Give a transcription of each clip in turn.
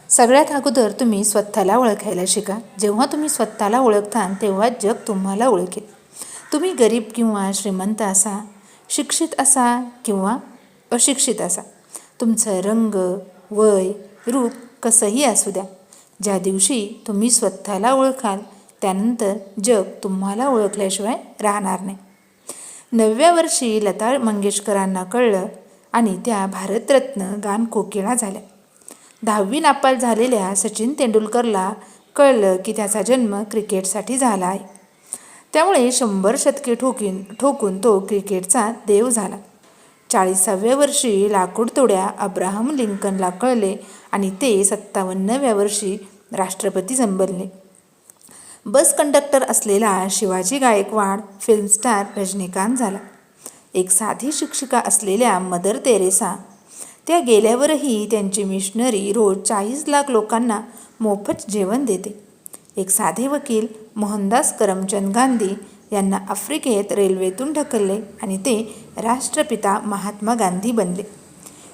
सगळ्यात अगोदर तुम्ही स्वतःला ओळखायला शिका. जेव्हा तुम्ही स्वतःला ओळखताल तेव्हा जग तुम्हाला ओळखेल. तुम्ही गरीब किंवा श्रीमंत असा, शिक्षित असा किंवा अशिक्षित असा, तुमचं रंग, वय, रूप कसंही असू द्या. ज्या दिवशी तुम्ही स्वतःला ओळखाल त्यानंतर जग तुम्हाला ओळखल्याशिवाय राहणार नाही. 9व्या वर्षी लता मंगेशकरांना कळलं आणि त्या भारतरत्न गानकोकिळा झाल्या. 10वी नापास झालेल्या सचिन तेंडुलकरला कळलं की त्याचा जन्म क्रिकेटसाठी झाला आहे. त्यामुळे 100 शतके ठोकून तो क्रिकेटचा देव झाला. 40व्या वर्षी लाकूडतोड्या अब्राहम लिंकनला कळले आणि ते 57व्या वर्षी राष्ट्रपती बनले. बस कंडक्टर असलेला शिवाजी गायकवाड फिल्म स्टार रजनीकांत झाला. एक साधी शिक्षिका असलेल्या मदर तेरेसा, त्या गेल्यावरही त्यांची मिशनरी रोज 40 लाख लोकांना मोफत जेवण देते. एक साधे वकील मोहनदास करमचंद गांधी यांना आफ्रिकेत रेल्वेतून ढकलले आणि ते राष्ट्रपिता महात्मा गांधी बनले.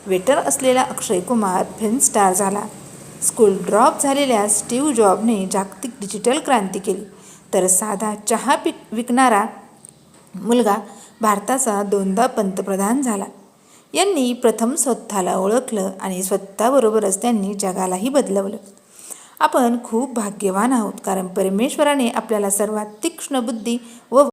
वेटर असलेला अक्षय कुमार फिल्म स्टार झाला. स्कूल ड्रॉप झालेल्या स्टीव्ह जॉबने जागतिक डिजिटल क्रांती केली. तर साधा चहा विकणारा मुलगा भारताचा 2दा पंतप्रधान झाला. यांनी प्रथम स्वतःला ओळखलं आणि स्वतःबरोबरच त्यांनी जगालाही बदलवलं. आपण खूप भाग्यवान आहोत, कारण परमेश्वराने आपल्याला सर्वात तीक्ष्ण बुद्धी व